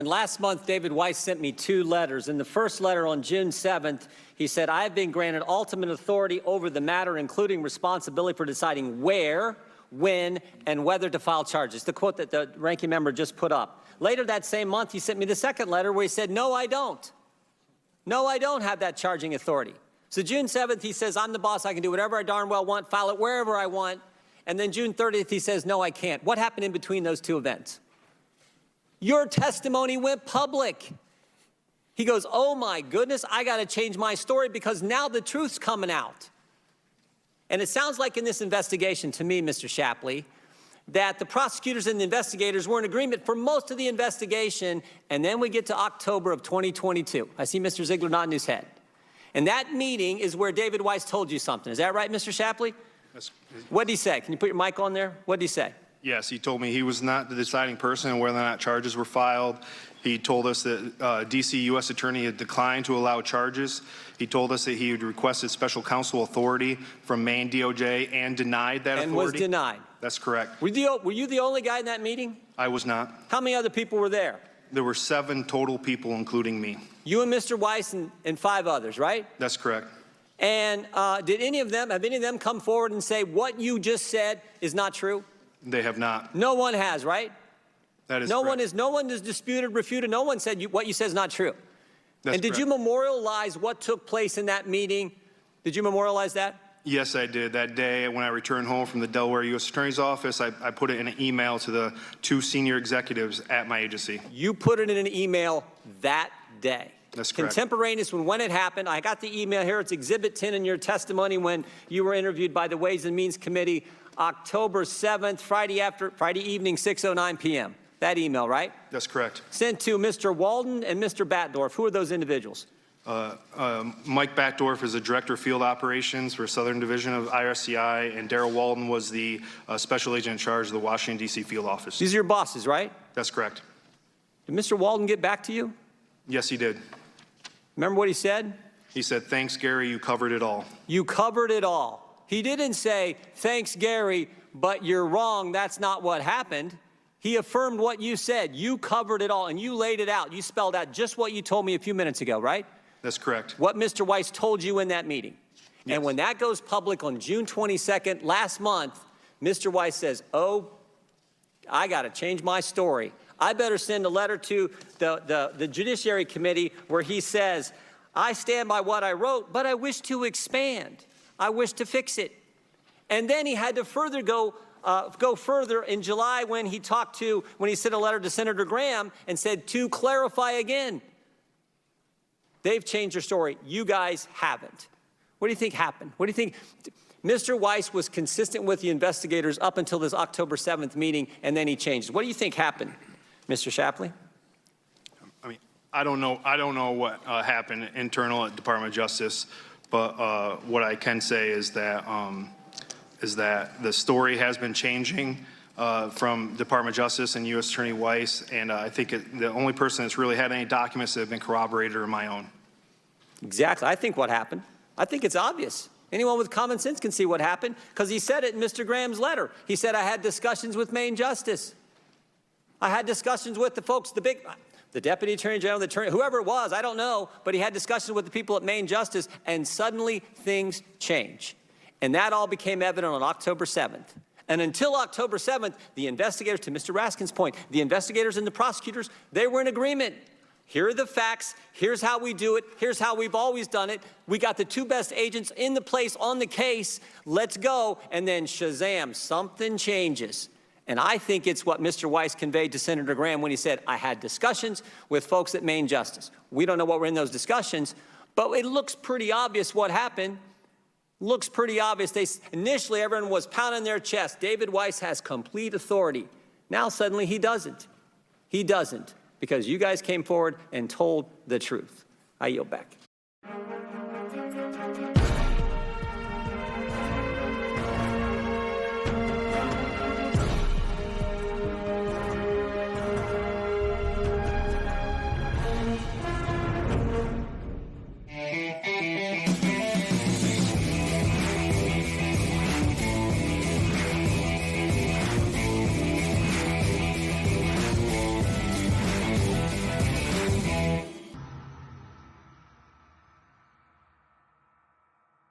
And last month, David Weiss sent me 2 letters. In the first letter on June 7th, he said, I have been granted ultimate authority over the matter, including responsibility for deciding where, when, and whether to file charges. The quote that the ranking member just put up. Later that same month, he sent me the second letter where he said, no, I don't. No, I don't have that charging authority. So June 7th, he says, I'm the boss. I can do whatever I darn well want, file it wherever I want. And then June 30th, he says, no, I can't. What happened in between those 2 events? Your testimony went public. He goes, oh my goodness, I got to change my story because now the truth's coming out. And it sounds like in this investigation to me, Mr. Shapley, that the prosecutors and the investigators were in agreement for most of the investigation, and then we get to October of 2022. I see Mr. Ziegler nodding his head. And that meeting is where David Weiss told you something. Is that right, Mr. Shapley? What did he say? Can you put your mic on there? What did he say? Yes, he told me he was not the deciding person on whether or not charges were filed. He told us that D.C. U.S. Attorney had declined to allow charges. He told us that he had requested special counsel authority from Maine DOJ and denied that authority. And was denied. That's correct. Were you the only guy in that meeting? I was not. How many other people were there? There were 7 total people, including me. You and Mr. Weiss and 5 others, right? That's correct. And have any of them come forward and say what you just said is not true? They have not. No one has, right? That is correct. No one has disputed, refuted. No one said what you said is not true. That's and did you memorialize what took place in that meeting? Did you memorialize that? Yes, I did. That day when I returned home from the Delaware U.S. Attorney's Office, I put it in an email to the 2 senior executives at my agency. You put it in an email that day. That's correct. Contemporaneous when it happened. I got the email here. It's Exhibit 10 in your testimony when you were interviewed by the Ways and Means Committee, October 7th, Friday evening, 6:09 p.m. That email, right? That's correct. Sent to Mr. Walden and Mr. Batdorf. Who are those individuals? Mike Batdorf is the Director of Field Operations for Southern Division of IRCI, and Darrell Walden was the Special Agent in charge of the Washington, D.C. field office. These are your bosses, right? That's correct. Did Mr. Walden get back to you? Yes, he did. Remember what he said? He said, thanks, Gary, you covered it all. You covered it all. He didn't say, thanks, Gary, but you're wrong, that's not what happened. He affirmed what you said. You covered it all, and you laid it out. You spelled out just what you told me a few minutes ago, right? That's correct. What Mr. Weiss told you in that meeting. Yes. And when that goes public on June 22nd, last month, Mr. Weiss says, oh, I got to change my story. I better send a letter to the Judiciary Committee where he says, I stand by what I wrote, but I wish to expand. I wish to fix it. And then he had to further go further in July when he sent a letter to Senator Graham and said, to clarify again. They've changed their story. You guys haven't. What do you think happened? What do you think? Mr. Weiss was consistent with the investigators up until this October 7th meeting, and then he changed. What do you think happened, Mr. Shapley? I mean, I don't know what happened internal at Department of Justice, but what I can say is that the story has been changing from Department of Justice and U.S. Attorney Weiss, and I think the only person that's really had any documents that have been corroborated are my own. Exactly. I think what happened. I think it's obvious. Anyone with common sense can see what happened because he said it in Mr. Graham's letter. He said, I had discussions with Maine Justice. I had discussions with the folks, the Deputy Attorney General, the Attorney, whoever it was, I don't know, but he had discussions with the people at Maine Justice, and suddenly things change. And that all became evident on October 7th. And until October 7th, the investigators, to Mr. Raskin's point, the investigators and the prosecutors, they were in agreement. Here are the facts. Here's how we do it. Here's how we've always done it. We got the 2 best agents in the place on the case. Let's go. And then shazam, something changes. And I think it's what Mr. Weiss conveyed to Senator Graham when he said, I had discussions with folks at Maine Justice. We don't know what were in those discussions, but it looks pretty obvious what happened. Looks pretty obvious. Initially, everyone was pounding their chest. David Weiss has complete authority. Now, suddenly, he doesn't. He doesn't, because you guys came forward and told the truth. I yield back.